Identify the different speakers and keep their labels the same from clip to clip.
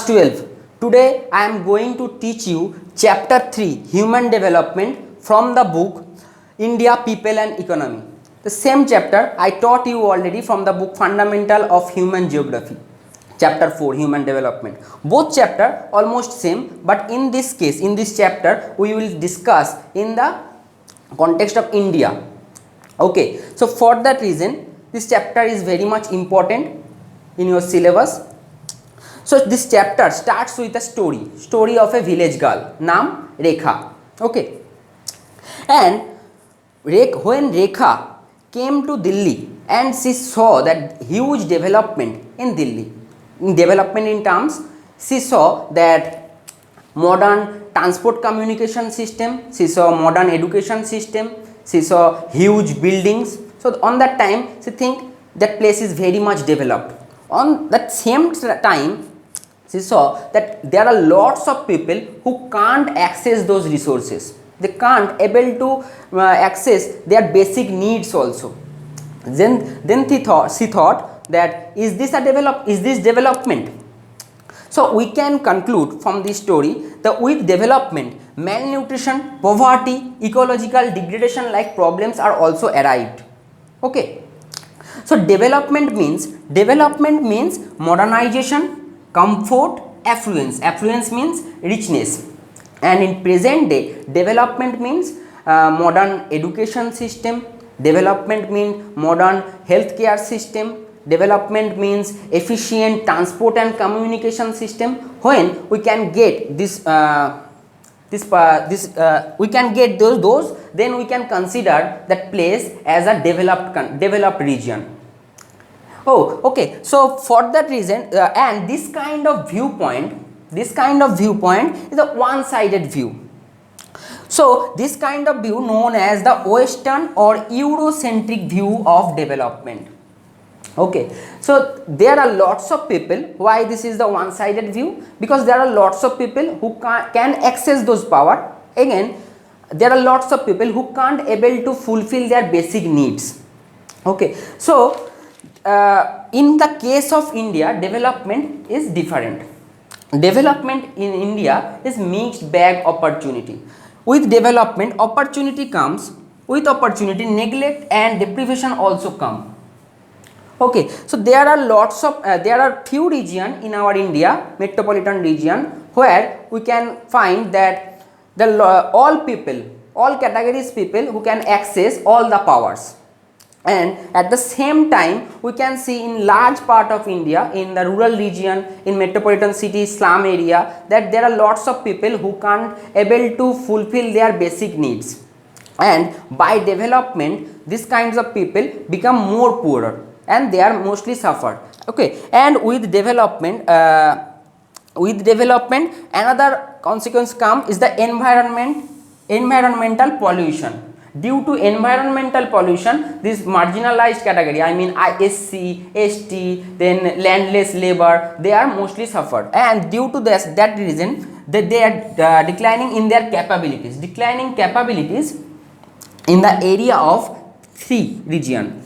Speaker 1: 12. Today I am going to teach you chapter 3 Human Development from the book India, People and Economy. The same chapter I taught you already from the book Fundamental of Human Geography. Chapter 4 Human Development. Both chapter almost same, but in this case, in this chapter we will discuss in the context of India. Okay, so for that reason this chapter is very much important in your syllabus. So this chapter starts with a story of a village girl named Rekha. Okay, and when Rekha came to Delhi and she saw that huge development in Delhi, development in terms, she saw that modern transport communication system, she saw modern education system, she saw huge buildings. So on that time she think that place is very much developed. On that same time she saw that there are lots of people who can't access those resources. They can't able to access their basic needs also. Then she thought that is this development? So we can conclude from this story that with development, malnutrition, poverty, ecological degradation like problems are also arrived. Okay, so development means modernization, comfort, affluence. Affluence means richness, and in present day development means modern education system, development means modern healthcare system, development means efficient transport and communication system. When we can get we can get those, then we can consider that place as a developed region. Oh, okay. So for that reason, and this kind of viewpoint is a one-sided view. So this kind of view known as the Western or Eurocentric view of development. Okay, so there are lots of people. Why this is the one-sided view? Because there are lots of people who can access those power. Again, there are lots of people who can't able to fulfill their basic needs. Okay, so in the case of India, development is different. Development in India is mixed bag opportunity. With development, opportunity comes. With opportunity, neglect and deprivation also come. Okay, so there are lots of there are few region in our India, metropolitan region, where we can find that all people, all categories people who can access all the powers. And at the same time we can see in large part of India, in the rural region, in metropolitan city, slum area, that there are lots of people who can't able to fulfill their basic needs, and by development these kinds of people become more poorer and they are mostly suffered. Okay, and with development another consequence come is the environmental pollution. Due to environmental pollution, this marginalized category, I mean SC, ST, then landless labor, they are mostly suffered, and due to that reason they are declining in their capabilities. Declining capabilities in the area of three region: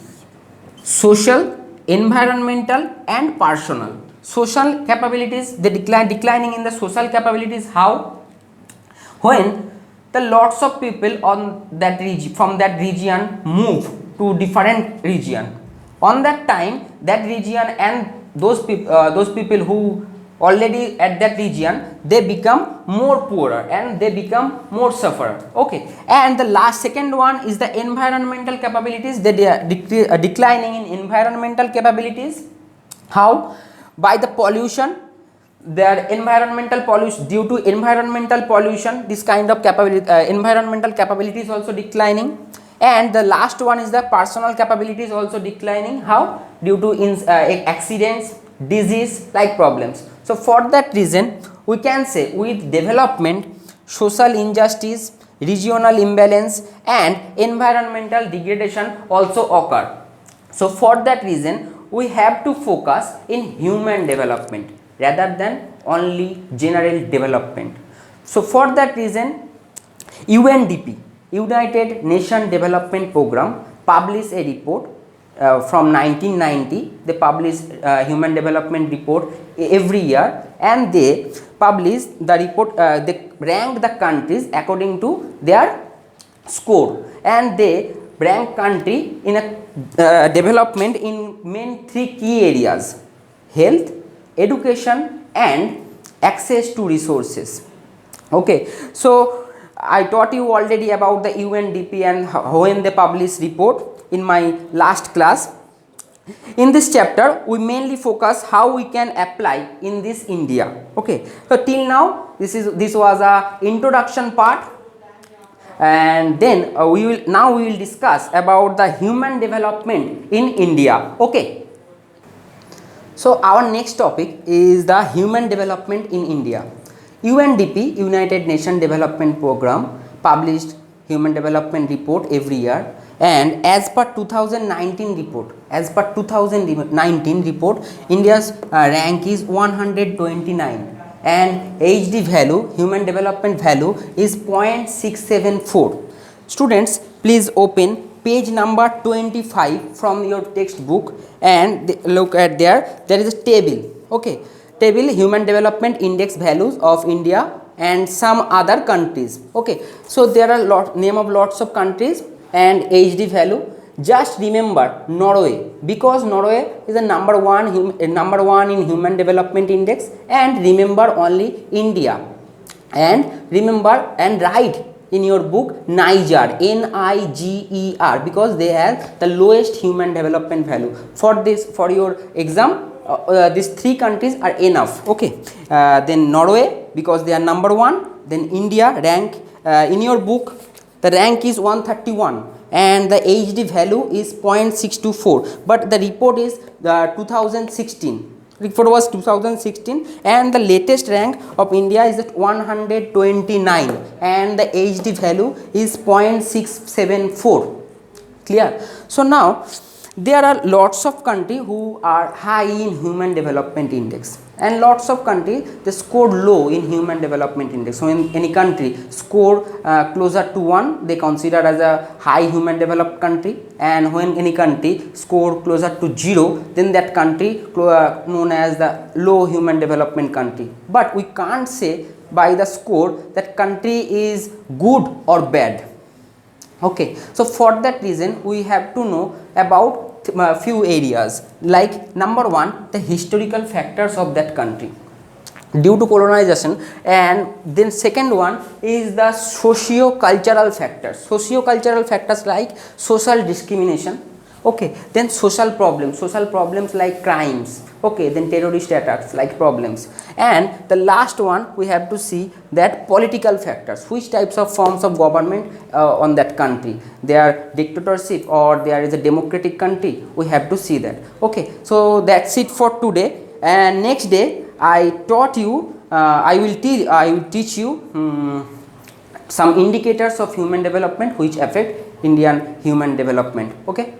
Speaker 1: social, environmental and personal. Social capabilities, they declining in the social capabilities. How? When the lots of people on that region, from that region, move to different region. On that time, that region and those people who already at that region, they become more poorer and they become more sufferer. Okay, and the second one is the environmental capabilities. They are declining in environmental capabilities. How? By the pollution. Their environmental pollution, due to environmental pollution, this kind of environmental capabilities also declining. And the last one is the personal capabilities also declining. How? Due to accidents, disease like problems. So for that reason we can say with development, social injustice, regional imbalance and environmental degradation also occur. So for that reason we have to focus in human development rather than only general development. So for that reason UNDP, United Nations Development Program, published a report from 1990. They publish human development report every year, and they publish the report. They rank the countries according to their score, and they rank country in a development in main three key areas: health, education, and access to resources. Okay, so I taught you already about the UNDP and when they publish report in my last class. In this chapter we mainly focus how we can apply in this India. Okay, so till now this was a introduction part, and then we will discuss about the human development in India. Okay, so our next topic is the human development in India. UNDP, United Nations Development Program, published human development report every year, and as per 2019 report, India's rank is 129, and HD value, human development value, is 0.674. Students, please open page number 25 from your textbook and look at there is a table. Okay, table human development index values of India and some other countries. Okay, so there are name of lots of countries and HD value. Just remember Norway, because Norway is the number one in human development index, and remember only India, and remember and write in your book Niger, Niger, because they have the lowest human development value. For your exam, these three countries are enough. Okay, then Norway, because they are number one. Then India rank, in your book the rank is 131 and the HD value is 0.624, but the report is 2016. Report was 2016, and the latest rank of India is at 129 and the HD value is 0.674. Clear? So now there are lots of countries who are high in human development index, and lots of countries they scored low in human development index. So in any country score closer to 1, they consider as a high human developed country, and when any country score closer to 0, then that country known as the low human development country. But we can't say by the score that country is good or bad. Okay, so for that reason we have to know about few areas, like number one, the historical factors of that country due to colonization, and then second one is the socio-cultural factors like social discrimination. Okay, then social problems like crimes. Okay, then terrorist attacks like problems, and the last one we have to see that political factors, which types of forms of government on that country, they are dictatorship or there is a democratic country, we have to see that. Okay, so that's it for today, and next day I taught you I will teach you some indicators of human development which affect Indian human development. Okay.